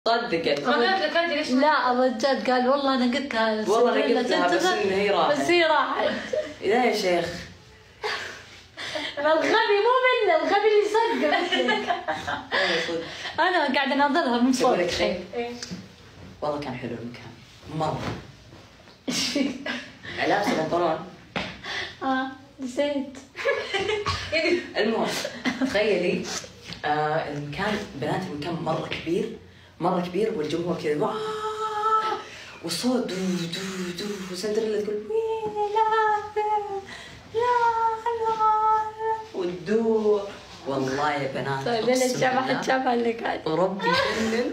صدقت. ما قالت لك هذه ليش؟ لا الرجال قال والله انا قلت لها والله انا قلت لها بس ان هي راحت. بس هي راحت. لا يا شيخ الغبي مو منه، الغبي اللي صدق مثلك. انا قاعده اناظرها من فوق. اقول لك شيء؟ والله كان حلو المكان مره. لابسه بنطلون. نسيت. المهم تخيلي المكان بنات، المكان مرة كبير والجمهور كذا واو، والصوت دو دو دو، وسندريلا تقول لا والدور. والله يا بنات طيب انا شافها اللي قاعد وربي جنن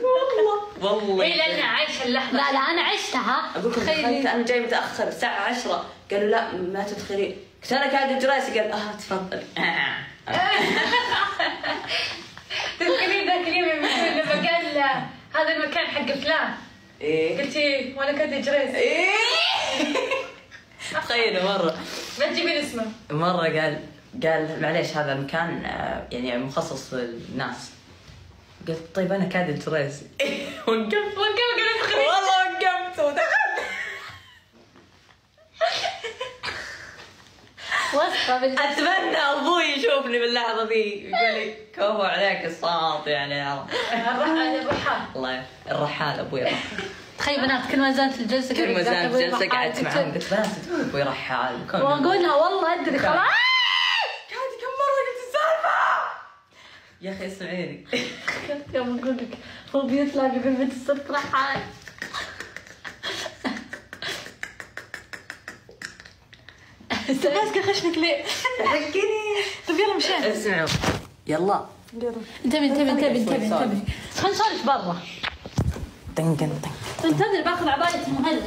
والله. هي لانها عايشه اللحظه. لا انا عشتها. اقول لكم تخيلي انا جاي متاخر الساعه 10، قالوا لا ما تدخلين، قلت انا قاعده جراسي، قال تفضلي. تذكرين ذاك اليوم لما قال هذا المكان حق فلان؟ ايه قلتي وانا كنت جريت. ايه تخيلوا مره ما تجيبين اسمه. مره قال معليش هذا المكان يعني مخصص للناس. قلت طيب انا كادة جريسي. وقفت والله وقفت ودخلت. اتمنى ابوي يشوفني باللحظه ذي يقول لي كفو عليك الصاط يعني. الله الرحال ابوي الرحال. تخيل بنات كل ما زالت الجلسه قعدت معهم قلت بنات ابوي رحال واقول لها والله ادري خلاص. كانت كم مره قلت السالفه يا اخي اسمعيني. يوم اقول لك هو بيطلع بيقول بنت الصدق رحال. ماسكه خشمك ليه؟ حكيني. طيب يلا مشان اسمعوا يلا انتبه خلينا نسولف برا. طنقن انتظر باخذ عباية المهرج.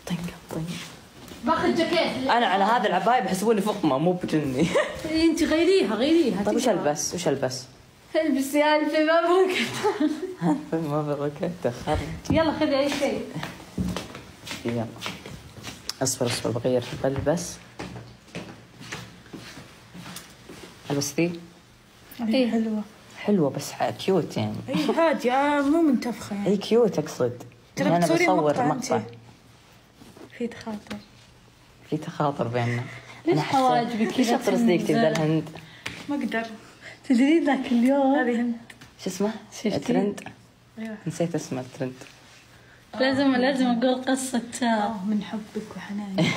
طنقن باخذ جاكيت. انا على هذا العباية بحسبوني فقمة مو بجني. انت غيريها. طيب وش البس؟ البسي هالفي ما بركت. ما بركت دخل. يلا خذي اي شيء. يلا اصبر بغير بلبس. البس ذي. ايه حلوة بس كيوت يعني. اي عادي مو منتفخه يعني. اي كيوت اقصد. ترى انا بصور مقطع. في تخاطر بيننا. ليش حواجبك كذا؟ ليش اطرس ذيك تبدا الهند؟ ما اقدر. تدرين ذاك اليوم هذه هند. شو اسمه؟ الترند. ايوه نسيت اسمه الترند. لازم اقول قصة من حبك وحناني.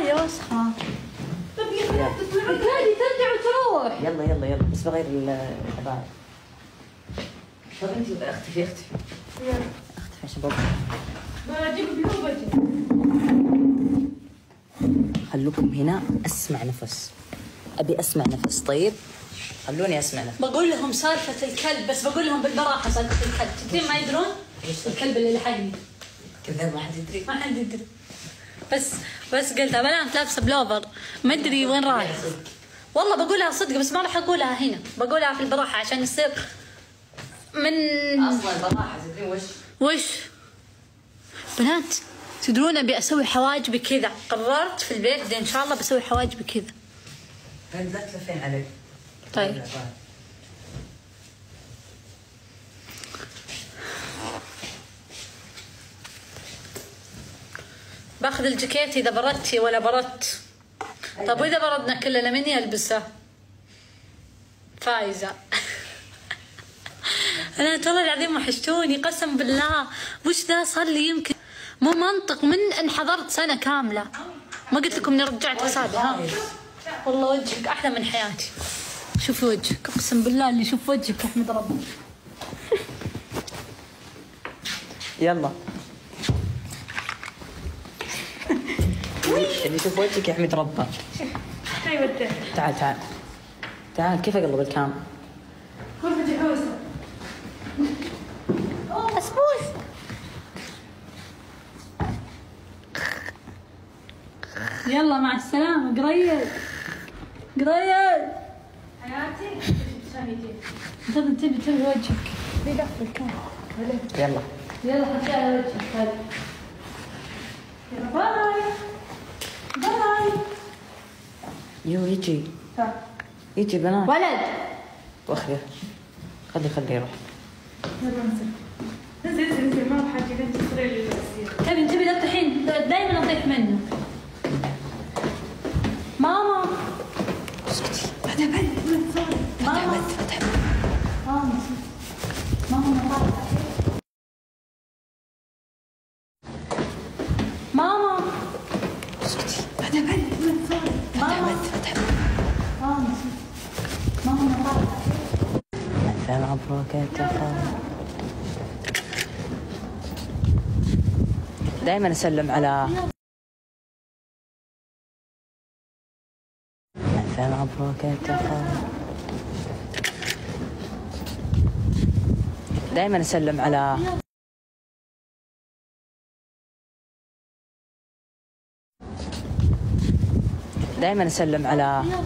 يا وسخة. طب يا اخي عادي ترجع وتروح. يلا بس بغير العباية. طب انت اختفي عشان بابا. بجيب بلوبة. خلوكم هنا اسمع نفس. ابي اسمع نفس. طيب خلوني اسمع نفس. بقول لهم سالفة الكلب بس بقول لهم بالبراحة سالفة الكلب. تدرين ما يدرون؟ الكلب اللي لحقني. كذا ما حد يدري. ما حد يدري. بس قلتها بنات لابسة بلوفر ما ادري وين رايح. والله بقولها صدق بس ما راح اقولها هنا، بقولها في البراحة عشان يصير من اصلا البراحة تدرين وش؟ بنات تدرون ابي اسوي حواجبي كذا، قررت في البيت ان شاء الله بسوي حواجبي كذا. لا تلفين علي. طيب باخذ الجاكيت اذا بردتي ولا بردت. طب واذا بردنا كلنا من يلبسه؟ فايزة. انا والله العظيم وحشتوني قسم بالله. وش ذا صار لي يمكن مو منطق من ان حضرت سنة كاملة. ما قلت لكم اني رجعت حسابي ها؟ والله وجهك احلى من حياتي. شوف وجهك اقسم بالله اللي يشوف وجهك يحمد ربي. يلا اللي يشوف وجهك يحمد ربه. تعال كيف اقلب الكام؟ غرفتي حوسه. اسبوس. يلا مع السلامة. قريب حياتي انتبه وجهك. بيقفل الكام. يلا حطي على وجهك هذا. باي. يجي يجي بنات ولد واخذه. خليه يروح. نزل ما بحاجة انت تصيري لي تبي الحين دائما اطيح منه. ماما اسكتي. ماما ماما ماما اسكتي. ماما ألف مبروك يا تفا. دائما أسلم على ألف مبروك يا تفا. دائما أسلم على دائما أسلم على